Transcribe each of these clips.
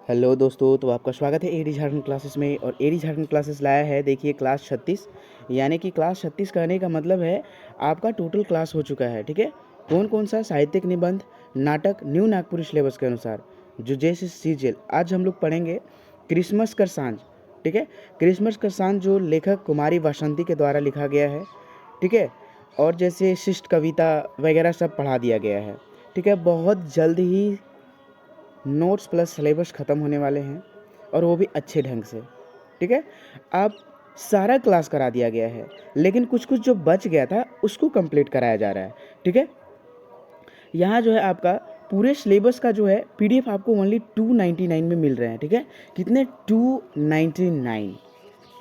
Hello दोस्तों, तो आपका स्वागत है एडी झारखंड क्लासेस में। और एडी झारखंड क्लासेस लाया है, देखिए, क्लास 36। यानी कि क्लास 36 कहने का मतलब है आपका टोटल क्लास हो चुका है। ठीक है, कौन कौन सा साहित्यिक निबंध, नाटक, न्यू नागपुरी सिलेबस के अनुसार जो जैसे सीजल आज हम लोग पढ़ेंगे क्रिसमस का सांझ। ठीक है, क्रिसमस का सांझ जो लेखक कुमारी वासंती के द्वारा लिखा गया है। ठीक है, और जैसे शिष्ट कविता वगैरह सब पढ़ा दिया गया है। ठीक है, बहुत जल्द ही नोट्स प्लस सिलेबस ख़त्म होने वाले हैं, और वो भी अच्छे ढंग से। ठीक है, अब सारा क्लास करा दिया गया है, लेकिन कुछ कुछ जो बच गया था उसको कंप्लीट कराया जा रहा है। ठीक है, यहाँ जो है आपका पूरे सिलेबस का जो है पीडीएफ आपको ओनली 299 में मिल रहे हैं। ठीक है, कितने? 299,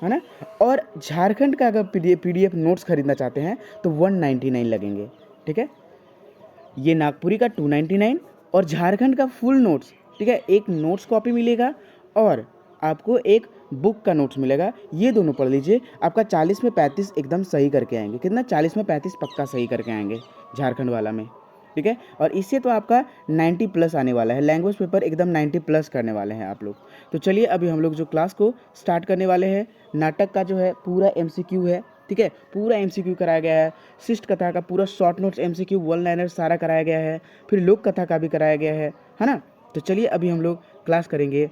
है ना। और झारखंड का अगर पीडीएफ नोट्स खरीदना चाहते हैं तो 199 लगेंगे। ठीक है, ये नागपुरी का 299 और झारखंड का फुल नोट्स। ठीक है, एक नोट्स कॉपी मिलेगा और आपको एक बुक का नोट्स मिलेगा। ये दोनों पढ़ लीजिए, आपका 40 में 35 एकदम सही करके आएंगे। कितना? 40 में 35 पक्का सही करके आएंगे झारखंड वाला में। ठीक है, और इससे तो आपका 90 प्लस आने वाला है। लैंग्वेज पेपर एकदम 90 प्लस करने वाले हैं आप लोग। तो चलिए अभी हम लोग जो क्लास को स्टार्ट करने वाले हैं। नाटक का जो है पूरा एमसीक्यू है। ठीक है, पूरा एमसीक्यू कराया गया है। शिष्ट कथा का पूरा short notes MCQ one liner सारा कराया गया है। फिर लोक कथा का भी कराया गया है ना। तो चलिए अभी हम लोग क्लास करेंगे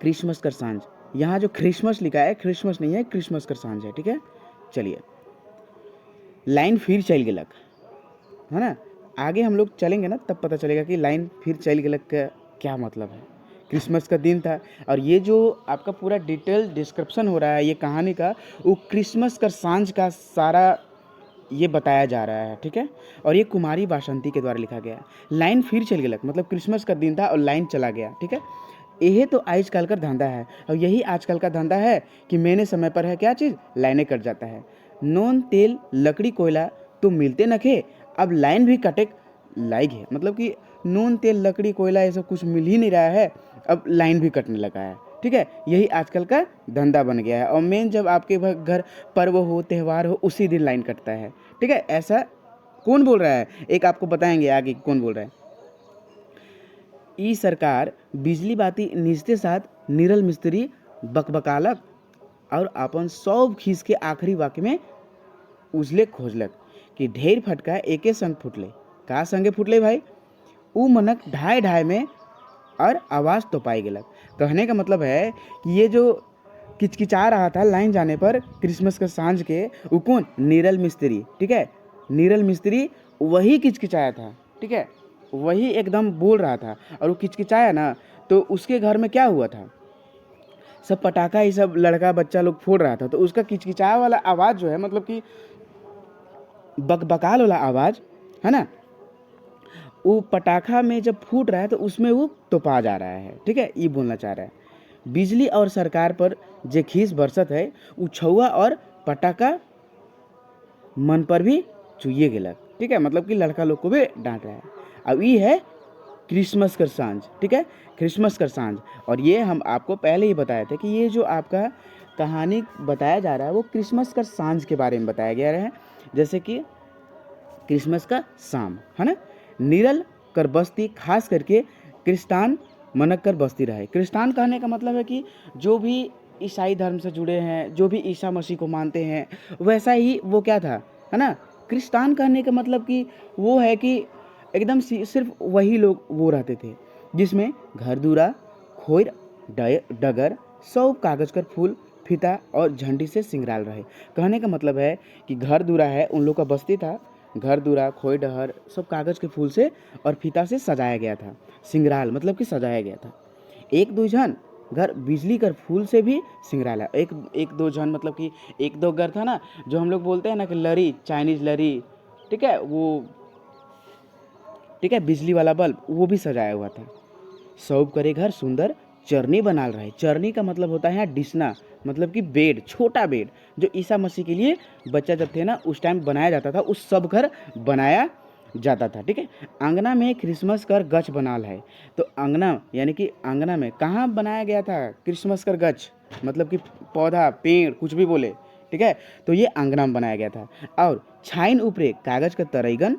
क्रिसमस का सांझ। यहाँ जो क्रिसमस लिखा है, क्रिसमस नहीं है, क्रिसमस का सांझ है। ठीक है, चलिए लाइन फिर चल गेलक, है ना। आगे हम लोग चलेंगे ना, तब पता चलेगा कि लाइन फिर चल गेलक का क्या मतलब है। क्रिसमस का दिन था, और ये जो आपका पूरा डिटेल डिस्क्रिप्शन हो रहा है ये कहानी का, वो क्रिसमस का सांझ का सारा ये बताया जा रहा है। ठीक है, और ये कुमारी वासंती के द्वारा लिखा गया है। लाइन फिर चल गेलक मतलब क्रिसमस का दिन था और लाइन चला गया। ठीक है, यही तो आजकल का धंधा है, और यही आजकल का धंधा है कि मैंने समय पर है क्या चीज़, लाइनें कट जाता है। नून तेल लकड़ी कोयला तो मिलते न खे, अब लाइन भी कटे लाइक है। मतलब कि नून तेल लकड़ी कोयला ये सब कुछ मिल ही नहीं रहा है, अब लाइन भी कटने लगा है। ठीक है, यही आजकल का धंधा बन गया है। और मेन जब आपके घर पर्व हो, त्यौहार हो, उसी दिन लाइन कटता है। ठीक है, ऐसा कौन बोल रहा है, एक आपको बताएंगे आगे कौन बोल रहा है। ई सरकार बिजली बाती निजते साथ निरल मिस्त्री बकबकालक और अपन सब खींच के आखिरी वाक्य में उजले खोजलक कि ढेर फटका एके संग फुटले। का संगे फुटले भाई? ऊ मनक ढाई ढाई में और आवाज़ तो पाई गेलक। कहने का मतलब है कि ये जो किचकिचा रहा था लाइन जाने पर क्रिसमस का सांझ के, वो कौन? नीरल मिस्त्री। ठीक है, नीरल मिस्त्री वही किचकिचाया था। ठीक है, वही एकदम बोल रहा था, और वो किचकिचाया ना, तो उसके घर में क्या हुआ था, सब पटाखा ही सब लड़का बच्चा लोग फोड़ रहा था, तो उसका किचकिचाया वाला आवाज़ जो है, मतलब कि बकबकाल वाला आवाज़, है ना, वो पटाखा में जब फूट रहा है तो उसमें वो तोपा जा रहा है। ठीक है, ये बोलना चाह रहा है। बिजली और सरकार पर जे खीस बरसत है, वो छुआ और पटाखा मन पर भी चुइए गेलक। ठीक है, मतलब कि लड़का लोग को भी डांट रहा है। अब ये है क्रिसमस का सांझ। ठीक है, क्रिसमस का सांझ। और ये हम आपको पहले ही बताए थे कि ये जो आपका कहानी बताया जा रहा है वो क्रिसमस का सांझ के बारे में बताया गया है। जैसे कि क्रिसमस का शाम, है ना, निरल कर बस्ती, खास करके क्रिस्तान मनक कर बस्ती रहे। क्रिस्तान कहने का मतलब है कि जो भी ईसाई धर्म से जुड़े हैं, जो भी ईसा मसीह को मानते हैं, वैसा ही वो क्या था, है ना। क्रिस्तान कहने का मतलब कि वो है कि एकदम सिर्फ वही लोग वो रहते थे जिसमें घर दूरा, खोर, डगर, सब कागज कर फूल, फीता और झंडी से सिंगराल रहे। कहने का मतलब है कि घर दूरा है, उन लोग का बस्ती था। घर दूरा, खोई डहर सब कागज के फूल से और फीता से सजाया गया था। सिंगराल मतलब कि सजाया गया था। एक दो जन घर बिजली कर फूल से भी सिंगराला। एक दो जन मतलब कि एक दो घर था ना, जो हम लोग बोलते हैं ना कि लरी, चाइनीज लरी। ठीक है, वो ठीक है, बिजली वाला बल्ब वो भी सजाया हुआ था। सब करे घर सुंदर चरनी बना रहे। चरनी का मतलब होता है यहाँ डिसना, मतलब कि बेड, छोटा बेड जो ईसा मसीह के लिए बच्चा जब थे ना उस टाइम बनाया जाता था, उस सब घर बनाया जाता था। ठीक है, आंगना में क्रिसमस कर गच बनाल है। तो आंगना यानी कि आंगना में कहाँ बनाया गया था क्रिसमस कर गच, मतलब कि पौधा, पेड़, कुछ भी बोले। ठीक है, तो ये आंगना में बनाया गया था। और छाइन ऊपरे कागज का तरईगन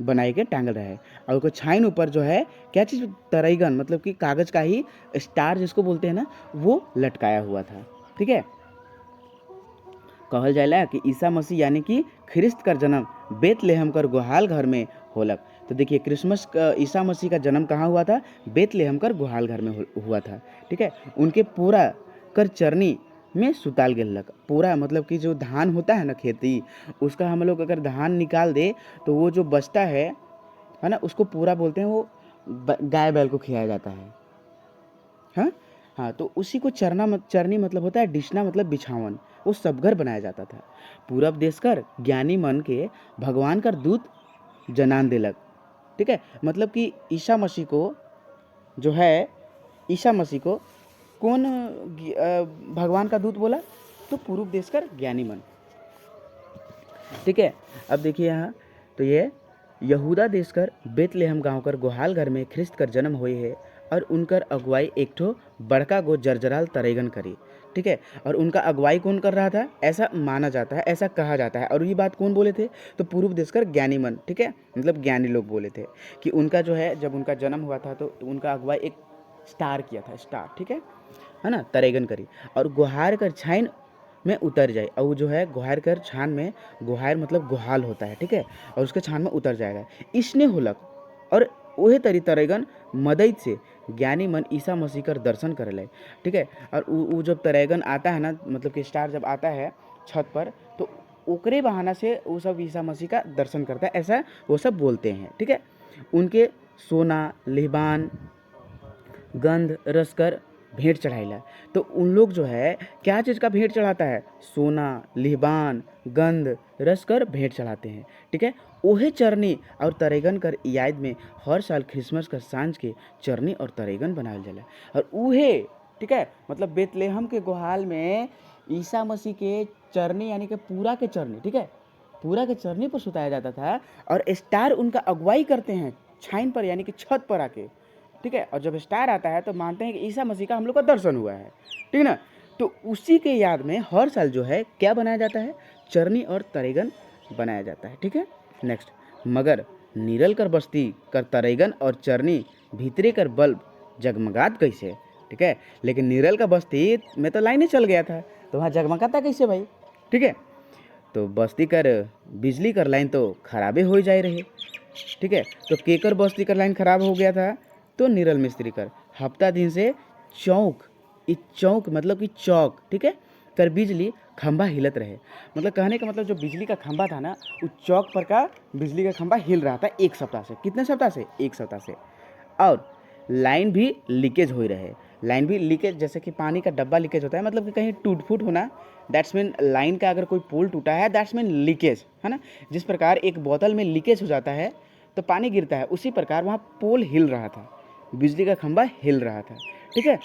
बनाई के टांगल रहे और उसको छाइन ऊपर जो है क्या चीज़ तरईगन मतलब कि कागज़ का ही स्टार जिसको बोलते हैं ना वो लटकाया हुआ था। ठीक है, कहल जाला कि ईसा मसीह यानी कि ख्रिस्त का जन्म बेतलेहम कर गुहाल घर में होलक। तो देखिए क्रिसमस का ईसा मसीह का जन्म कहाँ हुआ था? बेतलेहम कर गुहाल घर में हुआ था। ठीक है, उनके पूरा कर चरनी में सुताल गेलक। पूरा मतलब कि जो धान होता है ना खेती, उसका हम लोग अगर धान निकाल दे तो वो जो बचता है ना, उसको पूरा बोलते हैं, वो गाय बैल को खिलाया जाता है। हाँ हाँ, तो उसी को चरनी मतलब होता है डिशना मतलब बिछावन, वो सब घर बनाया जाता था। पूरब देश कर ज्ञानी मन के भगवान कर दूत जनान देलक। ठीक है, मतलब कि ईसा मसीह को जो है, ईसा मसीह को कौन भगवान का दूत बोला? तो पूर्व देश कर ज्ञानी मन। ठीक है, अब देखिए यहाँ तो ये यहूदा देश कर बेतलेहम गांव कर गोहाल घर में ख्रिस्त कर जन्म हुए है और उनकर अगुवाई एक ठो बड़का गो जर्जराल तरेगन करी। ठीक है, और उनका अगुवाई कौन कर रहा था ऐसा माना जाता है, ऐसा कहा जाता है। और ये बात कौन बोले थे? तो पूर्व देश कर ज्ञानी मन। ठीक है, मतलब ज्ञानी लोग बोले थे कि उनका जो है जब उनका जन्म हुआ था तो उनका अगुवाई एक स्टार किया था, स्टार। ठीक है ना, तरेगन करी और गुहार कर छाइन में उतर जाए। और वो जो है गुहार कर छान में, गुहार मतलब गुहाल होता है। ठीक है, और उसके छान में उतर जाएगा, इसने होलक। और वही तरी तरेगन मदद से ज्ञानी मन ईसा मसीह कर दर्शन कर ले। ठीक है, और वो जब तरेगन आता है ना, मतलब कि स्टार जब आता है छत पर, तो ओकरे बहाना से वो सब ईसा मसीह का दर्शन करता है, ऐसा वो सब बोलते हैं। ठीक है, उनके सोना लिबान गंध रस कर भेंट चढ़ाइला। तो उन लोग जो है क्या चीज़ का भेंट चढ़ाता है? सोना लिबान गंध रस कर भेंट चढ़ाते हैं। ठीक है, ओहे चरनी और तरेगन कर याद में हर साल क्रिसमस का सांझ के चरनी और तरेगन बनायल जाला। और उहे, ठीक है, मतलब बेतलेहम के गोहाल में ईसा मसीह के चरनी यानी कि पूरा के चरनी, ठीक है, पूरा के चरनी पर सुताया जाता था और स्टार उनका अगुवाई करते हैं छाइन पर यानी कि छत पर आके। ठीक है, और जब स्टार आता है तो मानते हैं कि ईसा मसीह का हम लोग का दर्शन हुआ है। ठीक है ना, तो उसी के याद में हर साल जो है क्या बनाया जाता है? चरनी और तरेगन बनाया जाता है। ठीक है, नेक्स्ट, मगर निरल कर बस्ती कर तरेगन और चरनी भीतरे कर बल्ब जगमगात कैसे? ठीक है, लेकिन निरल का बस्ती में तो लाइन ही चल गया था, तो वहाँ जगमगाता कैसे भाई? ठीक है, तो बस्ती कर बिजली कर लाइन तो खराबे हो जाए रहे। ठीक है, तो केकर बस्ती कर लाइन खराब हो गया था? तो निरल मिस्त्री कर हफ्ता दिन से चौक, चौक मतलब कि चौक, ठीक है, कर बिजली खंभा हिलत रहे। मतलब कहने का मतलब जो बिजली का खंभा था ना, उस चौक पर का बिजली का खंभा हिल रहा था 1 सप्ताह से। कितने सप्ताह से? 1 सप्ताह से। और लाइन भी लीकेज हो रहे। लाइन भी लीकेज जैसे कि पानी का डब्बा लीकेज होता है, मतलब कि कहीं टूट फूट होना, दैट्स मीन लाइन का अगर कोई पोल टूटा है, दैट्स मीन लीकेज, है ना। जिस प्रकार एक बोतल में लीकेज हो जाता है तो पानी गिरता है, उसी प्रकार वहाँ पोल हिल रहा था, बिजली का खंभा हिल रहा था। ठीक है,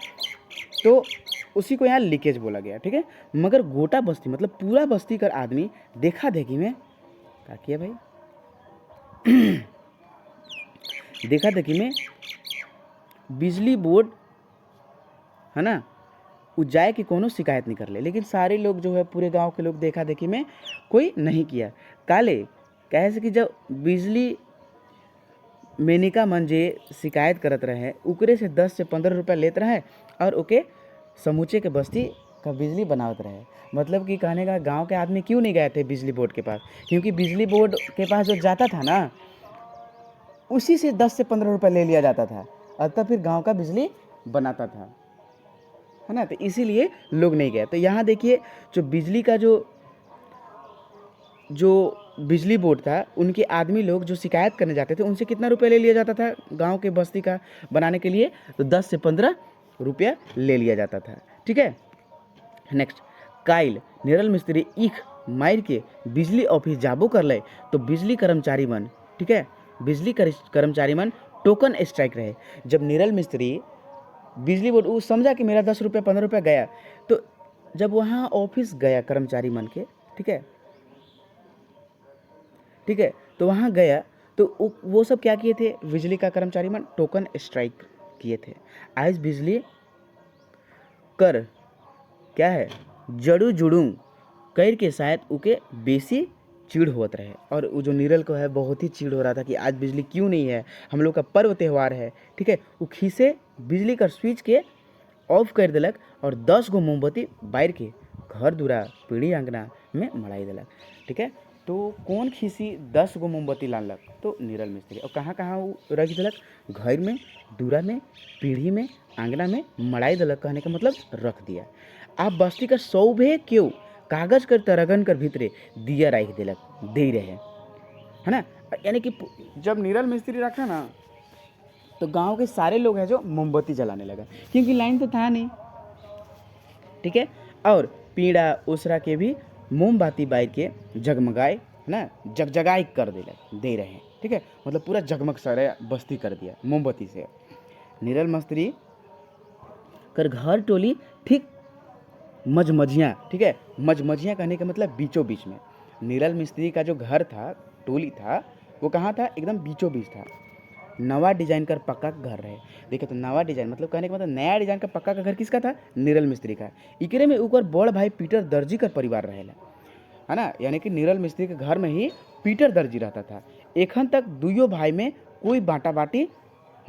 तो उसी को यहाँ लीकेज बोला गया। ठीक है, मगर गोटा बस्ती मतलब पूरा बस्ती कर आदमी देखा देखी में क्या किया भाई? देखा देखी में बिजली बोर्ड, है ना, उ जाए कि कोनो शिकायत नहीं कर ले। लेकिन सारे लोग जो है पूरे गांव के लोग देखा देखी में कोई नहीं किया। काले कहे से कि जब बिजली मेनिका मन जे शिकायत करत रहे, उकरे से 10 से 15 रुपया लेते रहे और ओके समूचे के बस्ती का बिजली बनावत रहे। मतलब कि कहने का गांव के आदमी क्यों नहीं गए थे बिजली बोर्ड के पास? क्योंकि बिजली बोर्ड के पास जो जाता था ना, उसी से 10 से 15 रुपया ले लिया जाता था और तब फिर गांव का बिजली बनाता था, है ना। तो इसीलिए लोग नहीं गए। तो यहाँ देखिए जो बिजली का जो बिजली बोर्ड था, उनके आदमी लोग जो शिकायत करने जाते थे, उनसे कितना रुपया ले लिया जाता था गांव के बस्ती का बनाने के लिए? तो 10 से 15 रुपया ले लिया जाता था। ठीक है, नेक्स्ट, काइल निरल मिस्त्री ईख मार के बिजली ऑफिस जाबो कर ले तो बिजली कर्मचारी मन, ठीक है, बिजली कर्मचारी मन टोकन स्ट्राइक रहे। जब निरल मिस्त्री बिजली बोर्ड वो समझा कि मेरा 10 रुपया 15 रुपया गया, तो जब वहाँ ऑफिस गया कर्मचारी मन के, ठीक है, ठीक है, तो वहाँ गया तो वो सब क्या किए थे? बिजली का कर्मचारी मन टोकन स्ट्राइक किए थे। आज बिजली कर क्या है जड़ू जुड़ू कर के शायद उके बेसी चिढ़ होत रहे और वो जो नीरल को है बहुत ही चिढ़ हो रहा था कि आज बिजली क्यों नहीं है, हम लोग का पर्व त्यौहार है, ठीक है। वो खीसे बिजली का स्विच के ऑफ कर दिलक और 10 गो मोमबत्ती बार के घर दूरा पीढ़ी आंगना में मड़ाई दिलक, ठीक है। तो कौन खीसी 10 गो मोमबत्ती लानलक, तो नीरल मिस्त्री। और कहाँ कहाँ वो रख दिलक, घर में, दूरा में, पीढ़ी में, आंगना में मड़ाई दिलक, कहने का मतलब रख दिया। आप बस्ती का सौभे क्यों कागज कर तरगन कर भीतरे दिया राख दिलक दे रहे, है ना। यानी कि जब नीरल मिस्त्री रखा ना तो गांव के सारे लोग हैं जो मोमबत्ती जलाने लगा, क्योंकि लाइन तो था नहीं, ठीक है। और पीड़ा उसरा के भी मोमबत्ती बार के जगमगाए, है ना, जगजगाई कर दे रहे हैं, ठीक है। मतलब पूरा जगमग सारे बस्ती कर दिया मोमबत्ती से। नीरल मिस्त्री कर घर टोली ठीक मजमझियाँ, ठीक है। मजमझियाँ कहने का मतलब बीचों बीच में। नीरल मिस्त्री का जो घर था, टोली था, वो कहाँ था, एकदम बीचों बीच था। नवा डिजाइन का पक्का घर रहे। देखिए तो नवा डिजाइन मतलब कहने का मतलब नया डिजाइन का पक्का का घर किसका था, नीरल मिस्त्री का। इकरे में ऊपर बड़ भाई पीटर दर्जी का परिवार रहेला, है ना। यानी कि नीरल मिस्त्री के घर में ही पीटर दर्जी रहता था। एखन तक दुइयों भाई में कोई बाटा बाटी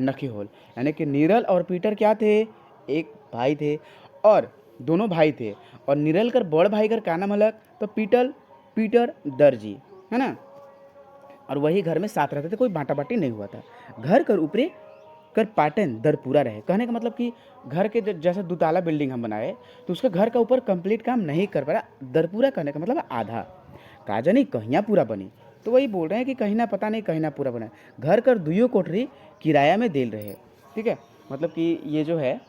नखी होल, यानी कि नीरल और पीटर क्या थे, एक भाई थे और दोनों भाई थे। और नीरल कर बड़ भाई कर का नाम अलग, तो पीटर दर्जी, है ना। और वही घर में साथ रहते थे, कोई बाटा बाटी नहीं हुआ था। घर कर ऊपरी कर पाटन दर पूरा रहे, कहने का मतलब कि घर के जैसे दुताला बिल्डिंग हम बनाए तो उसका घर का ऊपर कंप्लीट काम नहीं कर पाया, दर पूरा कहने का मतलब आधा का जानी कहिया पूरा बनी। तो वही बोल रहे हैं कि कहीं ना पता नहीं कहीं ना पूरा बना। घर कर दुइयों कोठरी किराया में दे रहे, ठीक है। मतलब कि ये जो है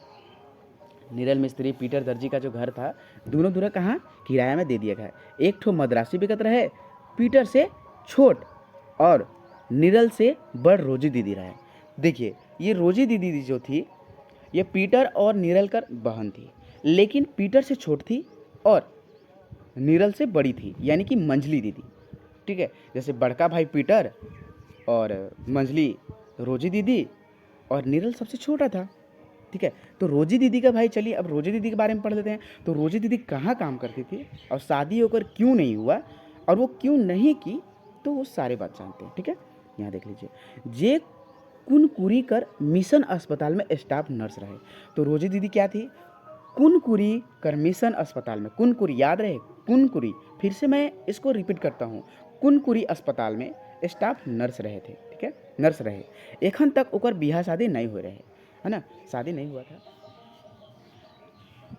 नीरल मिस्त्री पीटर दर्जी का जो घर था, दोनों दूरा कहाँ किराया में दे दिया गया। एक ठो मद्रासी बिकत रहे, पीटर से छोट और नीरल से बड़ रोजी दीदी रहे। देखिए ये रोजी दीदी जो थी ये पीटर और नीरल कर बहन थी, लेकिन पीटर से छोट थी और नीरल से बड़ी थी, यानी कि मंझली दीदी, ठीक है। जैसे बड़का भाई पीटर और मंझली रोजी दीदी और नीरल सबसे छोटा था, ठीक है। तो रोजी दीदी का भाई, चलिए अब रोजी दीदी के बारे में पढ़ लेते हैं। तो रोजी दीदी कहाँ काम करती थी और शादी होकर क्यों नहीं हुआ और वो क्यों नहीं की, तो वो सारे बात जानते हैं, ठीक है। यहाँ देख लीजिए, जे कुनकुरी कर मिशन अस्पताल में स्टाफ नर्स रहे। तो रोजी दीदी क्या थी, कुनकुरी कर मिशन अस्पताल में, कुनकुरी याद रहे, कुनकुरी, फिर से मैं इसको रिपीट करता हूँ, कुनकुरी अस्पताल में स्टाफ नर्स रहे थे, ठीक है, नर्स रहे। एखन तक ओकर बियाह शादी नहीं हो रहे, है ना, शादी नहीं हुआ था।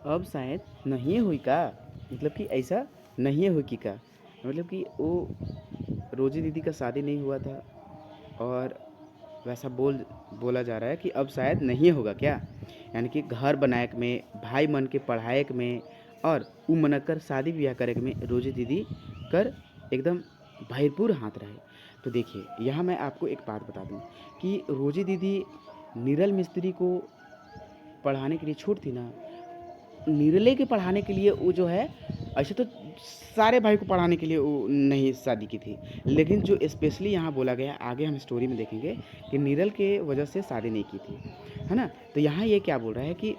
अब शायद नहीं हुई का, मतलब कि ऐसा नहीं हुई कि का मतलब कि वो रोजी दीदी का शादी नहीं हुआ था और वैसा बोला जा रहा है कि अब शायद नहीं होगा क्या, यानी कि घर बनाए में, भाई मन के पढ़ाए में और उ मनकर शादी ब्याह करे में रोजी दीदी कर एकदम भरपूर हाथ रहे। तो देखिए यहाँ मैं आपको एक बात बता दूं कि रोजी दीदी नीरल मिस्त्री को पढ़ाने के लिए छोड़ थी ना, नीरले के पढ़ाने के लिए वो जो है, ऐसे तो सारे भाई को पढ़ाने के लिए वो नहीं शादी की थी, लेकिन जो स्पेशली यहाँ बोला गया, आगे हम स्टोरी में देखेंगे कि नीरल के वजह से शादी नहीं की थी, है ना। तो यहाँ ये क्या बोल रहा है कि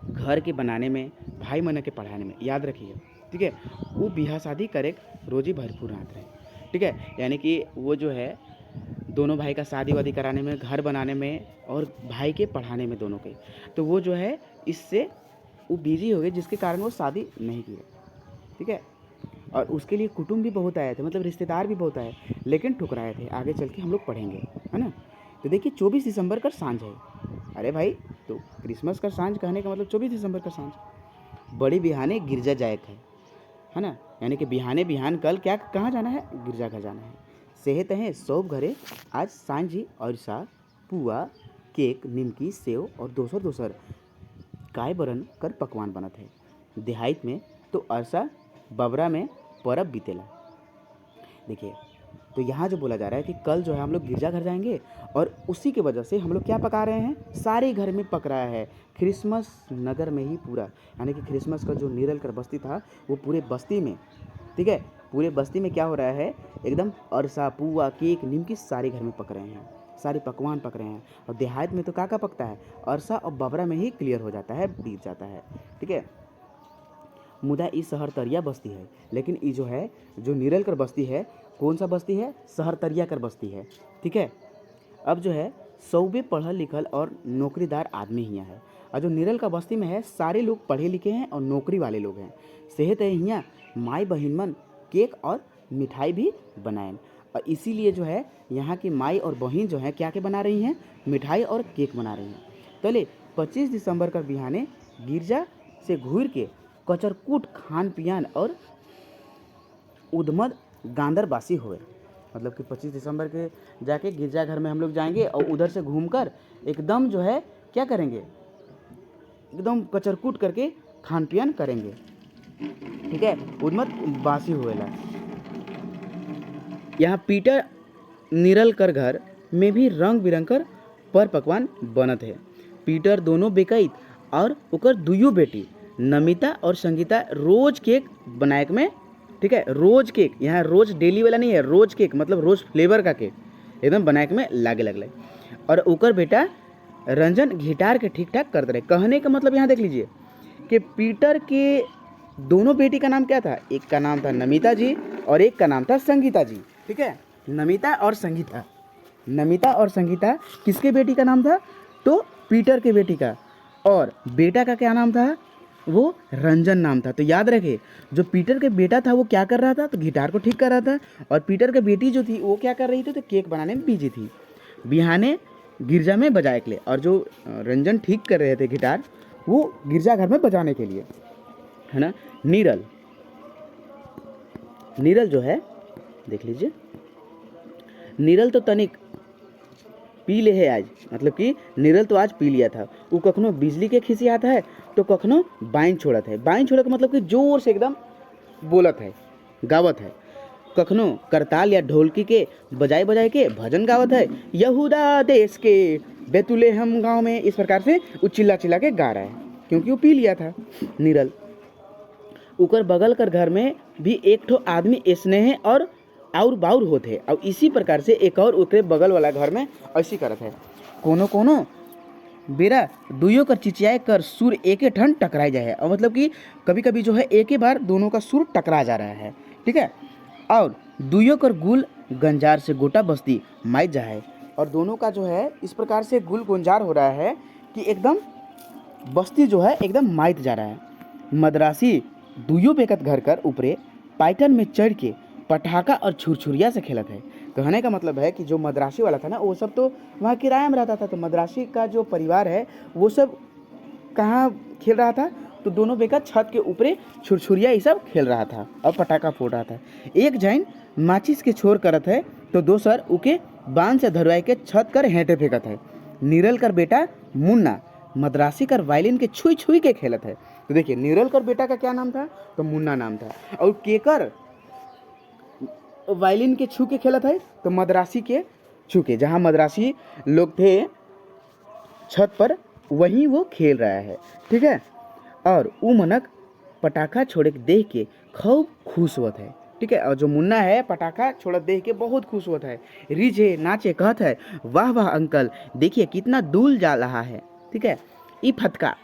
घर के बनाने में, भाई मन के पढ़ाने में, याद रखिए, ठीक है, वो बिहा शादी करे रोजी भरपूर हाथ रहे, ठीक है। यानी कि वो जो है दोनों भाई का शादी वादी कराने में, घर बनाने में और भाई के पढ़ाने में, दोनों के, तो वो जो है इससे वो बिजी हो गए, जिसके कारण वो शादी नहीं की, ठीक है। और उसके लिए कुटुंब भी बहुत आए थे, मतलब रिश्तेदार भी बहुत आए, लेकिन ठुकराए थे। आगे चल के हम लोग पढ़ेंगे, है ना। तो देखिए 24 दिसंबर का सांझ है, अरे भाई तो क्रिसमस का सांझ कहने का मतलब 24 दिसंबर का सांझ, बड़ी बिहाने गिरजा जाए है ना। यानी कि बिहाने बिहान कल क्या कहाँ जाना है, गिरजा घर जाना है। सेहत है सब घरे आज सांझी और सा पुआ, केक, निमकी, सेव और दोसर दोसर काय बरन कर पकवान बनत है। देहात में तो अरसा बबरा में परब बीतेला। देखिए तो यहाँ जो बोला जा रहा है कि कल जो है हम लोग गिरजाघर जाएंगे और उसी की वजह से हम लोग क्या पका रहे हैं, सारे घर में पक रहा है क्रिसमस नगर में ही पूरा, यानी कि क्रिसमस का जो नीरल कर बस्ती था वो पूरे बस्ती में, ठीक है, पूरे बस्ती में क्या हो रहा है, एकदम अरसा पुआ केक निमकी सारे घर में पक रहे हैं, सारे पकवान पक रहे हैं। और देहात में तो का पकता है, अरसा और बबरा में ही क्लियर हो जाता है, बीत जाता है, ठीक है। मुदा ई सहरतरिया बस्ती है, लेकिन ई जो है जो नीरल कर बस्ती है कौन सा बस्ती है, सहरतरिया कर बस्ती है। ठीक है। अब जो है सौबे पढ़ल लिखल और नौकरीदार आदमी हियाँ है, और जो नीरल का बस्ती में है सारे लोग पढ़े लिखे हैं और नौकरी वाले लोग हैं। सेहत है हियाँ माई बहिन मन केक और मिठाई भी बनाएं, और इसीलिए जो है यहाँ की माई और बहन जो है क्या क्या बना रही हैं, मिठाई और केक बना रही हैं। तले 25 दिसंबर का बिहाने गिरजा से घूर के कचरकूट खान पियान और उद्मद गांदरबासी हुए। मतलब कि 25 दिसंबर के जाके गिरजाघर में हम लोग जाएंगे और उधर से घूमकर एकदम जो है क्या करेंगे, एकदम कचरकूट करके खान पियान करेंगे। ठीक है। उद्मद बासी हुएला। यहाँ पीटर नीरल कर घर में भी रंग बिरंग पर पकवान बनत है। पीटर दोनों बेकईत और ओकर दुइयो बेटी नमिता और संगीता रोज केक बनाए में। ठीक है। रोज केक, यहाँ रोज डेली वाला नहीं है, रोज केक मतलब रोज फ्लेवर का केक एकदम बनाए में लागे लगल। और ओकर बेटा रंजन गिटार के ठीक ठाक करते रहे। कहने का मतलब यहाँ देख लीजिए कि पीटर के दोनों बेटी का नाम क्या था, एक का नाम था नमिता जी और एक का नाम था संगीता जी। ठीक है। नमिता और संगीता, नमिता और संगीता किसके बेटी का नाम था, तो पीटर के बेटी का। और बेटा का क्या नाम था, वो रंजन नाम था। तो याद रखे जो पीटर के बेटा था वो क्या कर रहा था, तो गिटार को ठीक कर रहा था, और पीटर की बेटी जो थी वो क्या कर रही थी, तो केक बनाने में बिजी थी बिहाने गिरजा में बजाए के लिए। और जो रंजन ठीक कर रहे थे गिटार वो गिरजाघर में बजाने के लिए, है ना। नीरल, नीरल जो है देख लीजिए, नीरल तो तनिक पी ले है आज, मतलब कि नीरल तो आज पी लिया था। वो कखनो बिजली के खिसियात है तो कखनो बाइन छोड़त है। बाइन छोड़े का मतलब कि जोर से एकदम बोलत है, गावत है। कखनो करताल या ढोलकी के बजाए बजाए के भजन गावत है, यहूदा देश के बेतुलेहम गांव में, इस प्रकार से वो चिल्ला चिल्ला के गा रहा है क्योंकि वो पी लिया था नीरल। उकर बगल कर घर में भी एक ठो आदमी ऐसने है और बाउर होते, और इसी प्रकार से एक और उतरे बगल वाला घर में ऐसी करत है। कोनो कोनो बेरा दुइयों कर चिचियाए कर सुर एक ठन टकराए जाए है, और मतलब कि कभी कभी जो है एक ही बार दोनों का सुर टकरा जा रहा है। ठीक है। और दुइयों कर गुल गंजार से गोटा बस्ती माइट जा है, और दोनों का जो है इस प्रकार से गुल गुंजार हो रहा है कि एकदम बस्ती जो है एकदम माइट जा रहा है। मद्रासी दुइयों बेकत घर कर ऊपरे पाइटन में चढ़ के पटाखा और छुरछुरिया से खेलत है। कहने का मतलब है कि जो मद्रासी वाला था ना वो सब तो वहाँ किराया में रहता था, तो मद्रासी का जो परिवार है वो सब कहाँ खेल रहा था, तो दोनों बेकत छत के ऊपरे छुरछुरिया ये सब खेल रहा था और पटाखा फोड़ रहा था। एक जैन माचिस के छोर करत है तो दोसर उके बांध से धरवाए के छत कर हेंटे फेंकत है। नीरल कर बेटा मुन्ना मद्रासी कर वायलिन के छुई छुई के खेलत है। तो देखिए नीरल कर बेटा का क्या नाम था, तो मुन्ना नाम था, और केकर वायलिन के छू के खेलत है, तो मद्रासी के छू के, जहाँ मद्रासी लोग थे छत पर वहीं वो खेल रहा है। ठीक है। और ऊ मनक पटाखा छोड़े के देख के खूब खुश होत है। ठीक है। और जो मुन्ना है पटाखा छोड़त देख के बहुत खुश होता है, रिझे नाचे कहत है, वाह वाह अंकल देखिए कितना दूल जा रहा है। ठीक है। ई फटका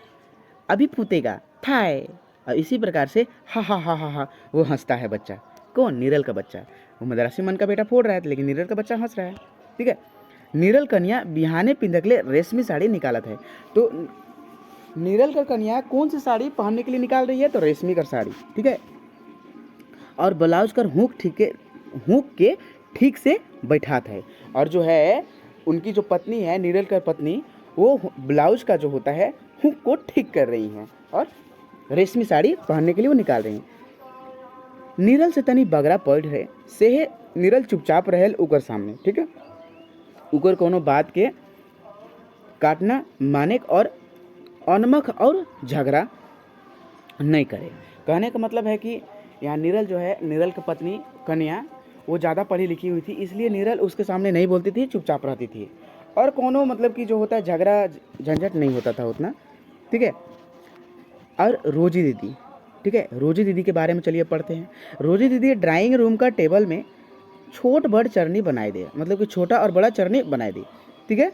अभी फूटेगा थाए, और इसी प्रकार से हा हा हा हा हा वो हंसता है बच्चा। कौन, नीरल का बच्चा। वो मद्रासी मन का बेटा फोड़ रहा है लेकिन नीरल का बच्चा हंस रहा है। ठीक है। नीरल कन्या बिहाने पिंधकले रेशमी साड़ी निकालत है। तो नीरल का कन्या कौन सी साड़ी पहनने के लिए निकाल रही है, तो रेशमी का साड़ी। ठीक है। और ब्लाउज कर हुक के ठीक से बैठात है, और जो है उनकी जो पत्नी है नीरल कर पत्नी वो ब्लाउज का जो होता है हुक को ठीक कर रही हैं और रेशमी साड़ी पहनने के लिए वो निकाल रही हैं। नीरल से तनी बगरा पड़ रहे से नीरल चुपचाप रहेल उकर सामने। ठीक है। उकर कोनो बात के काटना मानेक और अनमख और झगड़ा नहीं करे। कहने का मतलब है कि यहाँ नीरल जो है, नीरल की पत्नी कन्या वो ज़्यादा पढ़ी लिखी हुई थी, इसलिए नीरल उसके सामने नहीं बोलती थी, चुपचाप रहती थी, और कोनो मतलब कि जो होता है झगड़ा झंझट नहीं होता था उतना। ठीक है। और रोजी दीदी, ठीक है, रोजी दीदी के बारे में चलिए पढ़ते हैं। रोजी दीदी ड्राइंग रूम का टेबल में छोट बड़ चरनी बनाई दे, मतलब कि छोटा और बड़ा चरनी बनाई दी। ठीक है।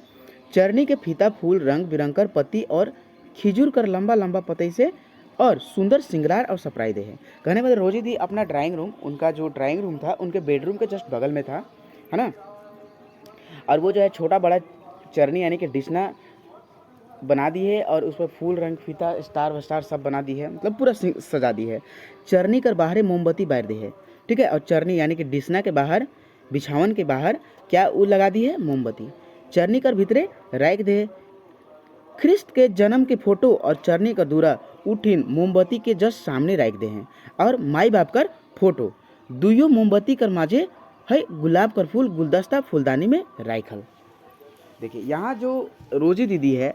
चरनी के फीता फूल रंग बिरंग कर पत्ती और खिजूर कर लंबा लंबा पतई से और सुंदर सिंगार और सरप्राइज है। कहने मतलब रोजी दी अपना ड्राइंग रूम, उनका जो ड्राइंग रूम था उनके बेडरूम के जस्ट बगल में था, है ना। और वो जो है छोटा बड़ा चरनी यानी कि डिशना बना दी है और उस पर फूल रंग फीता स्टार वस्टार सब बना दी है, मतलब पूरा सजा दी है। चरनी कर बाहर मोमबत्ती बार दी है, ठीक है। और चरनी यानी कि डिशना के बाहर, बिछावन के बाहर क्या वो लगा दी है, मोमबत्ती। चरनी कर भीतरे रख दे ख्रिस्त के जन्म के फोटो और चरनी का दूरा उठिन मोमबत्ती के जस्ट सामने रख दे हैं। और माई बाप कर फोटो दुयो मोमबत्ती कर माझे है गुलाब कर फूल गुलदस्ता फूलदानी में राखल। देखिए यहाँ जो रोजी दीदी है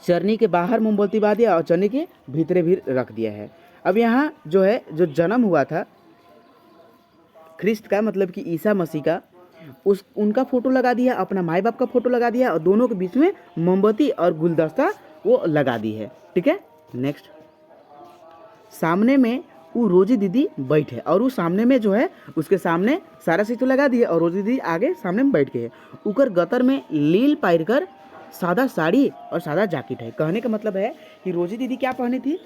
चरनी के बाहर मोमबत्ती बांध दिया और चरनी के भीतरे भी रख दिया है। अब यहाँ जो है जो जन्म हुआ था ख्रिस्त का, मतलब कि ईसा मसीह का, उस उनका फोटो लगा दिया, अपना माई बाप का फोटो लगा दिया और दोनों के बीच में मोमबत्ती और गुलदस्ता वो लगा दी है, ठीक है। नेक्स्ट सामने में वो रोजी दीदी बैठे और वो सामने में जो है उसके सामने सारा चीज तो लगा दिए और रोजी दीदी आगे सामने में बैठ के है। ऊपर गतर में लील पायर कर सादा साड़ी और सादा जैकेट है। कहने का मतलब है कि रोजी दीदी क्या पहनी थी,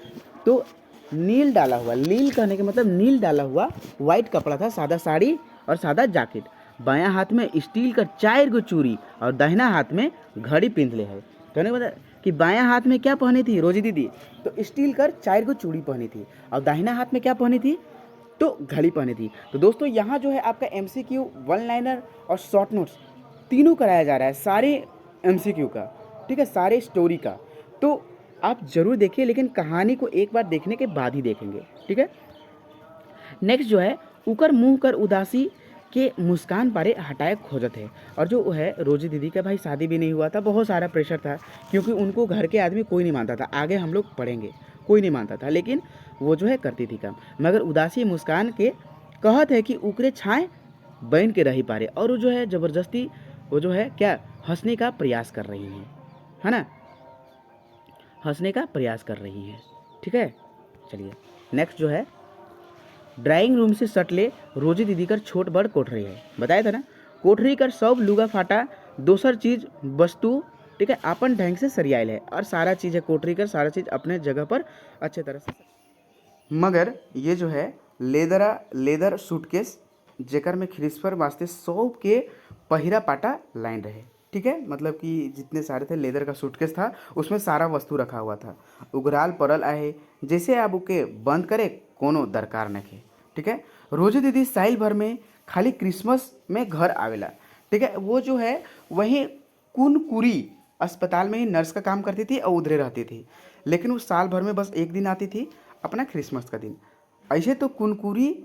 तो नील डाला हुआ, लील कहने का मतलब नील डाला हुआ वाइट कपड़ा था, सादा साड़ी और सादा जैकेट। बायां हाथ में स्टील का 4 गो चूड़ी और दाहिना हाथ में घड़ी पिंधले है। कहने का मतलब कि बायां हाथ में क्या पहनी थी रोजी दीदी, तो स्टील कर 4 गो चूड़ी पहनी थी और दाहिना हाथ में क्या पहनी थी, तो घड़ी पहनी थी। तो दोस्तों यहाँ जो है आपका MCQ, वन लाइनर और शॉर्ट नोट्स तीनों कराया जा रहा है, सारे MCQ का, ठीक है, सारे स्टोरी का। तो आप जरूर देखिए, लेकिन कहानी को एक बार देखने के बाद ही देखेंगे, ठीक है। नेक्स्ट जो है उकर मुंह कर उदासी के मुस्कान पारे हटाए खोजत है। और जो है रोजी दीदी का भाई शादी भी नहीं हुआ था, बहुत सारा प्रेशर था क्योंकि उनको घर के आदमी कोई नहीं मानता था, आगे हम लोग पढ़ेंगे, कोई नहीं मानता था, लेकिन वो जो है करती थी काम। मगर उदासी मुस्कान के कहत है कि उकरे छाए बन के रही पारे, और वो जो है ज़बरदस्ती वो जो है क्या हंसने का प्रयास कर रही हैं, है ना, हंसने का प्रयास कर रही हैं, ठीक है। चलिए नेक्स्ट जो है ड्राइंग रूम से सटले रोजी दीदी कर छोट बड़ कोठरी है, बताया था ना। कोठरी कर सब लुगा फाटा दोसर चीज वस्तु, ठीक है, अपन ढंग से सरियायल है और सारा चीज़ है कोठरी कर सारा चीज़ अपने जगह पर अच्छे तरह से। मगर ये जो है लेदर सूटकेस जेकर में खिरिस्पर वास्ते 100 के पहिरा पाटा लाइन रहे, ठीक है। मतलब कि जितने सारे थे लेदर का सूटकेस था उसमें सारा वस्तु रखा हुआ था। उगराल परल आहे जैसे आप उके बंद करे कोनो दरकार नहीं, ठीक है। रोजी दीदी साल भर में खाली क्रिसमस में घर आवेला, ठीक है। वो जो है वहीं कुनकुरी अस्पताल में ही नर्स का काम करती थी और उधरे रहती थी, लेकिन वो साल भर में बस एक दिन आती थी, अपना क्रिसमस का दिन। ऐसे तो कुनकुरी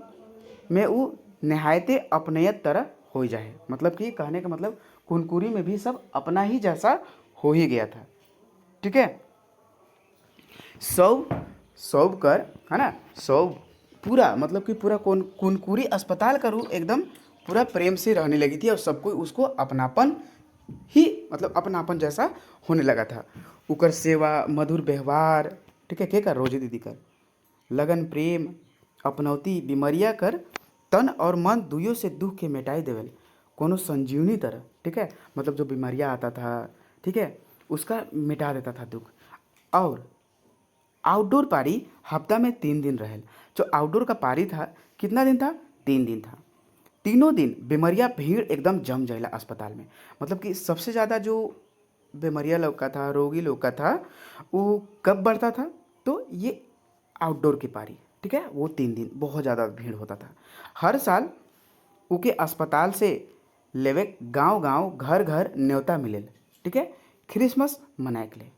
में वो नहायते अपनेयत तरह हो जाए, मतलब कि कहने का मतलब कुनकुरी में भी सब अपना ही जैसा हो ही गया था, ठीक है। सब सब कर, है ना, सब पूरा मतलब कि पूरा कुनकुरी अस्पताल करूँ एकदम पूरा प्रेम से रहने लगी थी और सबको उसको अपनापन ही मतलब अपनापन जैसा होने लगा था। उकर सेवा मधुर व्यवहार, ठीक है, के कर रोजी दीदी कर लगन प्रेम अपनौती बीमारिया कर तन और मन दुइयों से दुख के मिटाई देवल कोनो संजीवनी तरह, ठीक है। मतलब जो बीमारियाँ आता था, ठीक है, उसका मिटा देता था दुख। और आउटडोर पारी हफ्ता में 3 दिन रहल। जो आउटडोर का पारी था कितना दिन था, 3 दिन था। तीनों दिन बीमारियाँ भीड़ एकदम जम जाएला अस्पताल में। मतलब कि सबसे ज़्यादा जो बीमारियाँ लोग का था, रोगी लोग का था, वो कब बढ़ता था, तो ये आउटडोर की पारी, ठीक है, वो 3 दिन बहुत ज़्यादा भीड़ होता था। हर साल उके अस्पताल से लेवे गांव गांव घर घर न्योता मिलेल, ठीक है, क्रिसमस मनाए के लिए।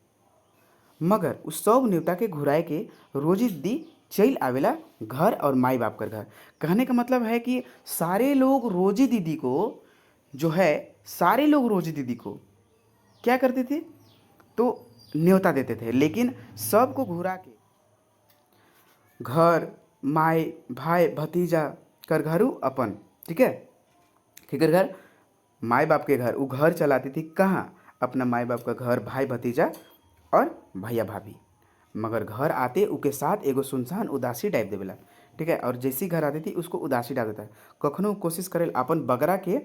मगर उस सब न्योता के घुराए के रोजी दी चल आवेला घर और माई बाप कर घर। कहने का मतलब है कि सारे लोग रोजी दीदी को जो है सारे लोग रोजी दीदी को क्या करते थे, तो न्योता देते थे, लेकिन सबको घुरा के घर माई भाई भतीजा कर घरू अपन, ठीक है, केकर घर माई बाप के घर। वो घर चलाती थी कहाँ, अपना माई बाप का घर, भाई भतीजा और भैया भाभी। मगर घर आते उसके साथ एगो सुनसान उदासी टाइप देवेला, ठीक है। और जैसी घर आती थी उसको उदासी डाल देता है। कखनो कोशिश करे अपन बगरा के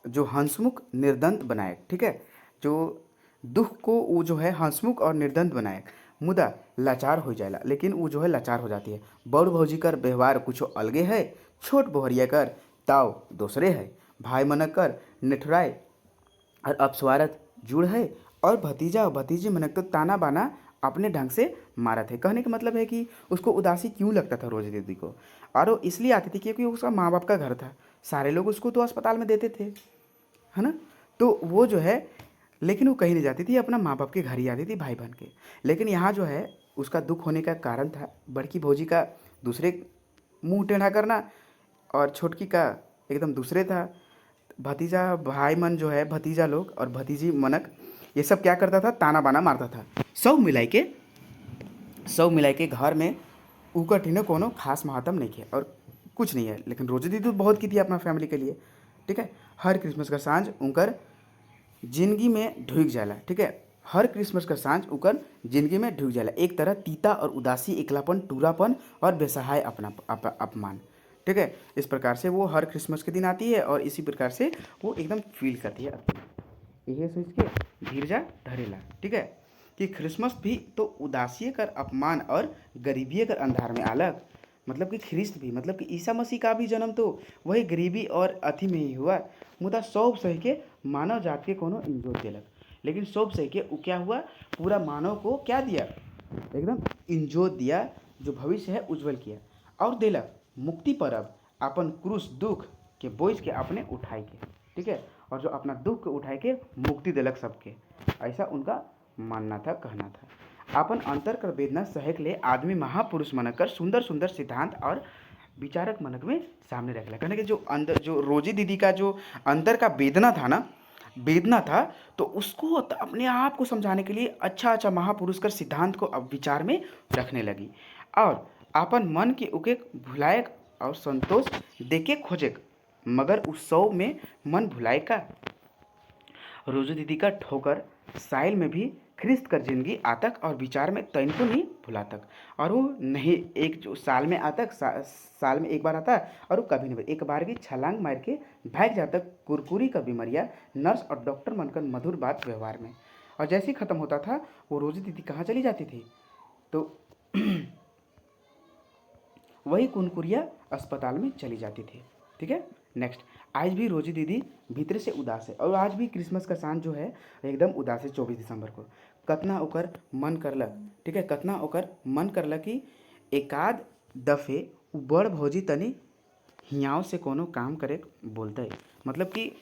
जो हंसमुख निर्दंत बनाए, ठीक है, जो दुख को वो जो है हंसमुख और निर्दंत बनाए। मुदा लाचार हो जाएला, लेकिन वो जो है लाचार हो जाती है। बड़ भौजी कर व्यवहार कुछ अलगे है, छोट बोहरिया कर ताव दूसरे है। भाई मनक कर निठुराए और अपस्वारथ जुड़ है, और भतीजा और भतीजी मनक तो ताना बाना अपने ढंग से मारा थे। कहने का मतलब है कि उसको उदासी क्यों लगता था रोजी दीदी को, और वो इसलिए आती थी क्योंकि उसका माँ बाप का घर था, सारे लोग उसको तो अस्पताल में देते थे, है ना। तो वो जो है, लेकिन वो कहीं नहीं जाती थी, अपना माँ बाप के घर ही आती थी भाई बहन के। लेकिन यहाँ जो है उसका दुख होने का कारण था बड़की भौजी का दूसरे मुंह टेढ़ा करना, और छोटकी का एकदम दूसरे था। भतीजा भाई मन जो है, भतीजा लोग और भतीजी मनक, ये सब क्या करता था, ताना बाना मारता था। सब मिलाई के घर में उकर ठीने कोनो खास महात्म नहीं है और कुछ नहीं है, लेकिन रोजी दीदी तो बहुत की थी अपना फैमिली के लिए, ठीक है। हर क्रिसमस का सांझ उनकर जिंदगी में ढुक जाला, ठीक है। हर क्रिसमस का सांझ उकर जिंदगी में ढुक जाला, एक तरह तीता और उदासी, एकलापन, टूरापन और बेसहाय अपना अपमान, ठीक है। इस प्रकार से वो हर क्रिसमस के दिन आती है और इसी प्रकार से वो एकदम फील करती है। यही सोच के धीरजा धरेला, ठीक है, कि क्रिसमस भी तो उदासी कर अपमान और गरीबी कर अंधार में आलक। मतलब कि ख्रिस्त भी, मतलब कि ईसा मसीह का भी जन्म तो वही गरीबी और अथी में ही हुआ। मुदा सब सह के मानव जात के कोनो इंजोत दिलक, लेकिन सब सह के वो क्या हुआ, पूरा मानव को क्या दिया, एकदम इंजोत दिया, जो भविष्य है उज्जवल किया, और दिलक मुक्ति परब अपन क्रूस दुख के बोझ के अपने उठाए के, ठीक है, और जो अपना दुख को उठाए के मुक्ति दिलक सबके, ऐसा उनका मानना था, कहना था। अपन अंतर कर वेदना सहक ले आदमी महापुरुष मनक कर सुंदर सुंदर सिद्धांत और विचारक मनक में सामने रखला। कहने के जो अंदर, जो रोजी दीदी का जो अंदर का वेदना था ना, वेदना था, तो उसको अपने आप को समझाने के लिए अच्छा अच्छा महापुरुष कर सिद्धांत को अब विचार में रखने लगी, और अपन मन के उके भुलाए और संतोष देके खोजे, मगर उस सौ में मन भुलाए का। रोजू दीदी का ठोकर साइल में भी ख्रिस्त कर जिंदगी आतक और विचार में तैन को नहीं भुलातक, और वो नहीं एक जो साल में आतक साल में एक बार आता, और वो कभी नहीं, एक बार की छलांग मार के भाग जाता कुरकुरी का बीमारिया नर्स और डॉक्टर मनकर मधुर बात व्यवहार में। और जैसे ही ख़त्म होता था वो रोजी दीदी कहाँ चली जाती थी, तो वही कुनकुरिया अस्पताल में चली जाती थी, ठीक है। नेक्स्ट, आज भी रोजी दीदी भीतर से उदास है, और आज भी क्रिसमस का सांझ जो है एकदम उदास है। 24 दिसंबर को कतना ओकर मन करलक, ठीक है, कतना ओकर मन करलक कि एकाध दफे उ बड़ भौजी तनी हियाव से कोनो काम करे बोलते, मतलब कि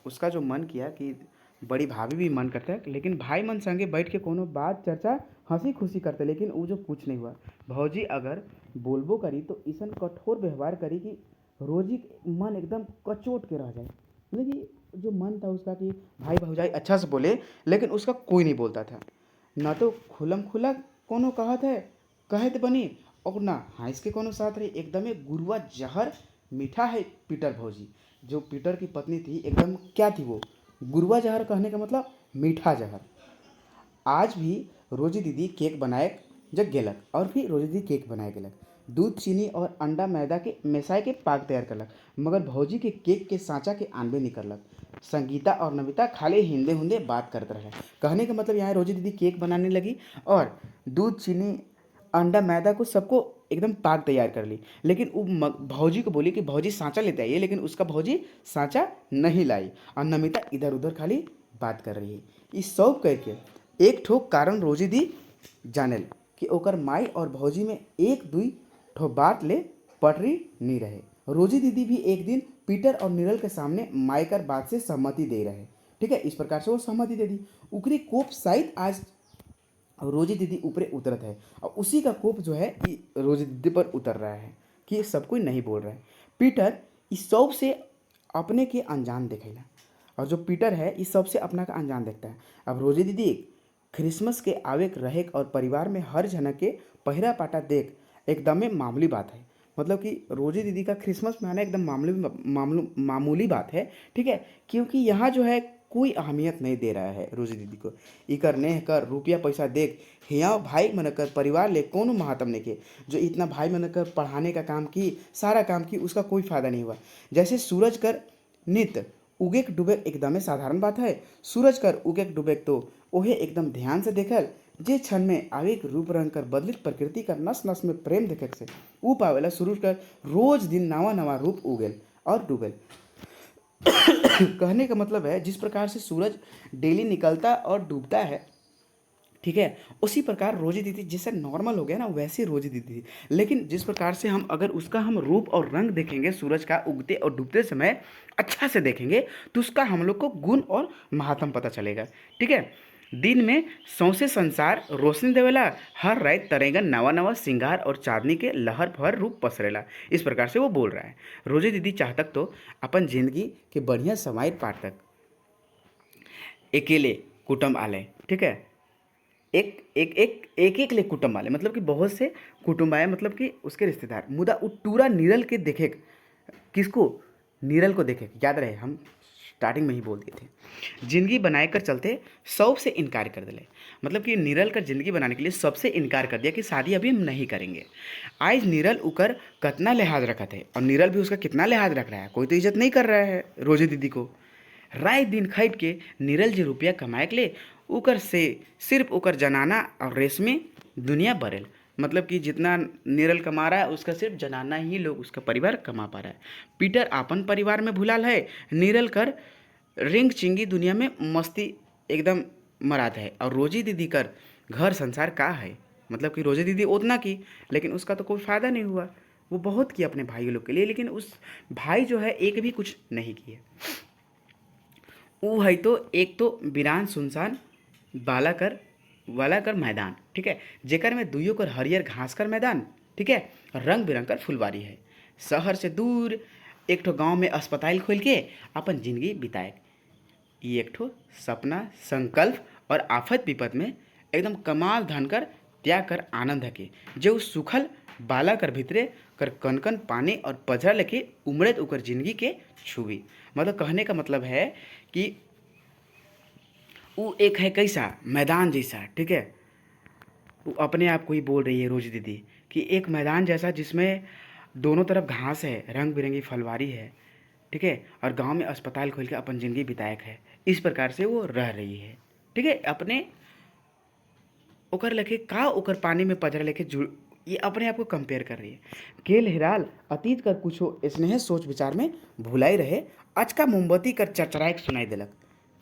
उसका जो मन किया कि बड़ी भाभी भी मन करता है, लेकिन भाई मन संगे बैठ के कोनो बात चर्चा हंसी खुशी करते, लेकिन वो जो कुछ नहीं हुआ। भौजी अगर बोलबो करी तो इसन कठोर व्यवहार करी कि रोजी के मन एकदम कचोट के रह जाए। मतलब कि जो मन था उसका कि भाई भौजाई अच्छा से बोले, लेकिन उसका कोई नहीं बोलता था। ना तो खुलम खुला कोनो कहत है कहत बनी, और ना हंस के कोनो साथ रही, एकदम गुरुआ जहर मीठा है पीटर भौजी। जो पीटर की पत्नी थी एकदम क्या थी वो, गुरुआ जहर, कहने का मतलब मीठा जहर। आज भी रोजी दीदी केक बनाए जब गेलक, और फिर रोजी दीदी केक बनाए गेलक, दूध चीनी और अंडा मैदा के मिसाई के पाक तैयार करलक, मगर भौजी के केक के सांचा के आनबे नहीं करलक। संगीता और नमिता खाली हिंदे हुंदे बात करते रहे। कहने का मतलब यहाँ रोजी दीदी केक बनाने लगी और दूध चीनी अंडा मैदा को सबको एकदम पाक तैयार कर ली, लेकिन वो भौजी को बोली कि भौजी सांचा लेते आइए, लेकिन उसका भौजी सांचा नहीं लाई, और नमिता इधर उधर खाली बात कर रही है। इस सब करके एक ठोक कारण रोजी दी जानल कि ओकर माई और भौजी में एक दुई ठो बात ले पटरी नहीं रहे। रोजी दीदी भी एक दिन पीटर और नीरल के सामने माई कर बात से सहमति दे रहे, ठीक है। इस प्रकार से वो सहमति दे दी। उकरी कोप शायद आज रोजी दीदी ऊपरे उतरत है, और उसी का कोप जो है रोजी दीदी पर उतर रहा है कि सब कोई नहीं बोल रहा है। पीटर इस सब से अपने के अनजान देखेला, और जो पीटर है इस सब से अपना का अनजान देखता है। अब रोजी दीदी क्रिसमस के आवेक रहे और परिवार में हर झनक के पहिरा पाटा देख एकदम मामूली बात है। मतलब कि रोजी दीदी का क्रिसमस मनाना एकदम मामूली बात है, ठीक है, क्योंकि यहाँ जो है कोई अहमियत नहीं दे रहा है रोजी दीदी को। इकर नेह कर रुपया पैसा देख हियाँ भाई मनकर परिवार ले कोनो महात्म नहीं के, जो इतना भाई मनकर पढ़ाने का काम की, सारा काम की, उसका कोई फायदा नहीं हुआ। जैसे सूरज कर नित उगेक डूबेक एकदम साधारण बात है, सूरज कर उगेक डूबेक तो ओहे एकदम ध्यान से देखल जे क्षण में आवेग रूप रंग कर बदलित प्रकृति का नस नस में प्रेम देखे से ऊ पावेला शुरू कर रोज दिन नवा नवा रूप उगेल और डूबेल। कहने का मतलब है जिस प्रकार से सूरज डेली निकलता और डूबता है, ठीक है, उसी प्रकार रोजी दीदी जैसे नॉर्मल हो गया ना वैसे रोजी दीदी थी। लेकिन जिस प्रकार से हम अगर उसका हम रूप और रंग देखेंगे सूरज का उगते और डूबते समय अच्छा से देखेंगे तो उसका हम लोग को गुण और महात्म पता चलेगा। ठीक है, दिन में सौंसे संसार रोशनी देवेला, हर रात तरेगा नवा नवा सिंगार और चांदनी के लहर फहर रूप पसरेला। इस प्रकार से वो बोल रहा है। रोजी दीदी चाहतक तो अपन जिंदगी के बढ़िया समय पार तक अकेले कुटुंब आले, ठीक है, एक ले कुटुंब आले मतलब कि बहुत से कुटुंब आए मतलब कि उसके रिश्तेदार मुदा टूरा नीरल के देखे। किसको? नीरल को देखे। याद रहे हम स्टार्टिंग में ही बोल दिए थे। जिंदगी बनाए कर चलते सब से इनकार कर दिले, मतलब कि नीरल का जिंदगी बनाने के लिए सबसे इनकार कर दिया कि शादी अभी हम नहीं करेंगे। आज नीरल उकर कितना लिहाज रखा थे और नीरल भी उसका कितना लिहाज रख रहा है, कोई तो इज्जत नहीं कर रहा है रोजी दीदी को। रात दिन खैट के नीरल जी रुपया कमाए के लिए उकर से सिर्फ उकर जनाना और रेशमी दुनिया बरेल, मतलब कि जितना नीरल कमा रहा है उसका सिर्फ जनाना ही लोग उसका परिवार कमा पा रहा है। पीटर अपन परिवार में भुलाल है, नीरल कर रिंग चिंगी दुनिया में मस्ती एकदम मरात है। और रोजी दीदी कर घर संसार का है, मतलब कि रोजी दीदी उतना की लेकिन उसका तो कोई फ़ायदा नहीं हुआ। वो बहुत किया अपने भाई लोग के लिए लेकिन उस भाई जो है एक भी कुछ नहीं किया। वो है तो एक तो वीरान सुनसान वाला कर मैदान, ठीक है, जेकर में दुइयों कर हरियर घास कर मैदान, ठीक है, रंग बिरंग कर फुलवारी है। शहर से दूर एक ठो गांव में अस्पताल खोल के अपन जिंदगी बिताए। ये एक ठो सपना संकल्प और आफत विपत में एकदम कमाल धन कर त्याग कर आनंद है के जो सुखल बाला कर भीतरे कर कन कन पानी और पजरा लेके उमड़े उकर जिंदगी के छुबी। मतलब कहने का मतलब है कि वो एक है कैसा मैदान जैसा, ठीक है, वो अपने आप को ही बोल रही है रोजी दीदी कि एक मैदान जैसा जिसमें दोनों तरफ घास है, रंग बिरंगी फलवारी है, ठीक है, और गांव में अस्पताल खोल के अपन जिंदगी बितायक है। इस प्रकार से वो रह रही है, ठीक है, अपने ओकर लेके का ओकर पानी में पजरा लेके जुड़, ये अपने आप को कंपेयर कर रही है। केल हिराल अतीत कर कुछो स्नेह सोच विचार में भुलाई रहे, आज का मोमबत्ती कर चरचराए सुनाई दिलक,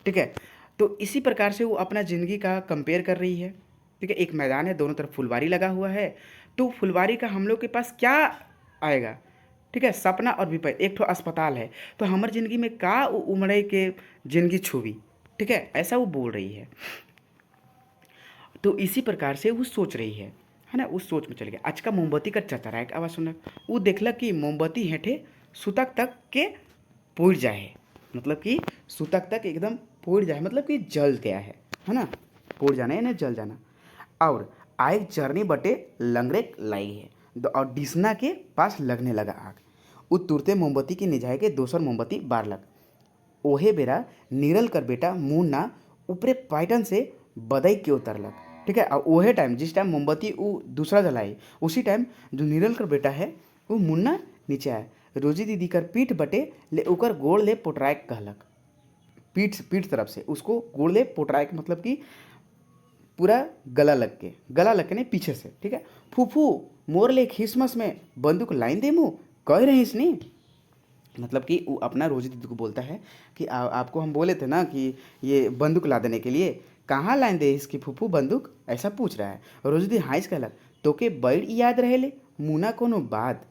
ठीक है। तो इसी प्रकार से वो अपना ज़िंदगी का कंपेयर कर रही है, ठीक है। एक मैदान है, दोनों तरफ फुलवारी लगा हुआ है, तो फुलवारी का हम लोग के पास क्या आएगा, ठीक है, सपना और विपद। एक ठो अस्पताल है तो हमारे ज़िंदगी में का उमड़े के ज़िंदगी छुबी, ठीक है, ऐसा वो बोल रही है। तो इसी प्रकार से वो सोच रही है ना, उस सोच में चल गया। आज का मोमबत्ती का चरचराए के आवाज़ सुनक वो देखलक कि मोमबत्ती हेठे सुतक तक के पुड़ जाए, मतलब कि सुतक तक एकदम पुड़ जाए, मतलब कि जल गया है ना, पुड़ जाना है ना जल जाना। और आग चरनी बटे लंगड़े लाई है और डिसना के पास लगने लगा आग। वो तुरते मोमबत्ती की निजाए के दोसर मोमबत्ती बारलक। ओहे बेरा नीरल कर बेटा मुन्ना ऊपरे पैटर्न से बदई के उतरलक, ठीक है। और ओहे टाइम जिस टाइम मोमबत्ती वो दूसरा जलाई उसी टाइम जो नीरल कर बेटा है वो मुन्ना नीचे आया। रोजी दीदी कर पीठ बटे ले ओकर गोड़ ले पोटरायक कहलक। पीठ तरफ से उसको गोड़ ले पोटरायक मतलब कि पूरा गला लग के नहीं पीछे से, ठीक है। फूफू मोर ले खिसमस में बंदूक लाइन दे मुँह कह रही इसने, मतलब कि वो अपना रोजी दीदी को बोलता है कि आपको हम बोले थे ना कि ये बंदूक ला देने के लिए, कहाँ लाइन दे इसकी फूफू बंदूक, ऐसा पूछ रहा है। रोजी दीदी हाइस कहलक तो के बड़ याद रहे ले मुना कोनो बात,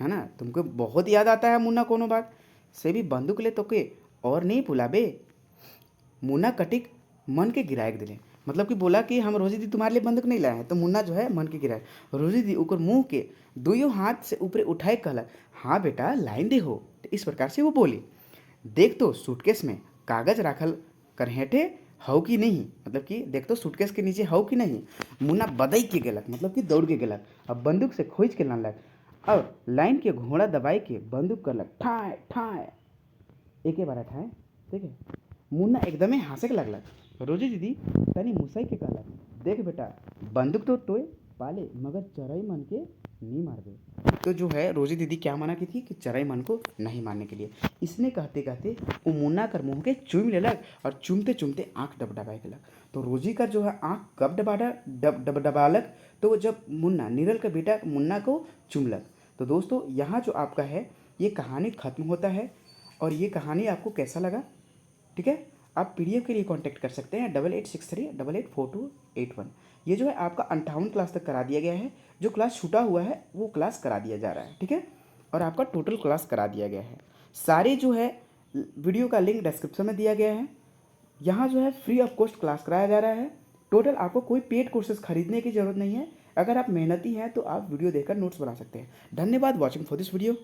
है ना, तुमको बहुत याद आता है मुन्ना कोनो बात से भी बंदूक ले तो के और नहीं भुलाबे। मुन्ना कटिक मन के गिराए दिले, मतलब कि बोला कि हम रोजी दी तुम्हारे लिए बंदूक नहीं लाए हैं, तो मुन्ना जो है मन के गिराए। रोजी दी ऊपर मुंह के दोनों हाथ से ऊपर उठाए कहला हाँ बेटा लाइन दे हो। तो इस प्रकार से वो बोली। देख तो सूटकेस में कागज राखल कर हेठे हव कि नहीं, मतलब कि देख तो सूटकेस के नीचे हव कि नहीं। मुन्ना बदई के गेलक, मतलब कि दौड़ के गेलक, अब बंदूक से खोज के लानलक और लाइन के घोड़ा दबाई के बंदूक करलक ठाए ठाए एक बार ठाए, ठीक है। मुन्ना एकदमे हंसे के लगलक। रोजी दीदी तनी मुसई के कहलक देख बेटा बंदूक तो तोय पाले मगर चरई मन के नहीं मार दे। तो जो है रोजी दीदी क्या मना की थी कि चराई मन को नहीं मारने के लिए। इसने कहते कहते वो मुन्ना कर मुँह के चूम लेलक और चूमते चूमते आँख डबडबाए गेलक। तो रोजी कर जो है आँख कब डबडबालक, तो वो जब मुन्ना नीरल का बेटा मुन्ना को चूमलक। तो दोस्तों यहाँ जो आपका है ये कहानी ख़त्म होता है। और ये कहानी आपको कैसा लगा, ठीक है, आप पीडीएफ के लिए कांटेक्ट कर सकते हैं 8863884281। ये जो है आपका 58 क्लास तक करा दिया गया है। जो क्लास छूटा हुआ है वो क्लास करा दिया जा रहा है, ठीक है, और आपका टोटल क्लास करा दिया गया है। सारे जो है वीडियो का लिंक डिस्क्रिप्शन में दिया गया है। यहाँ जो है फ्री ऑफ कॉस्ट क्लास कराया जा रहा है। टोटल आपको कोई पेड कोर्सेज खरीदने की ज़रूरत नहीं है। अगर आप मेहनती हैं तो आप वीडियो देखकर नोट्स बना सकते हैं। धन्यवाद वॉचिंग फॉर दिस वीडियो।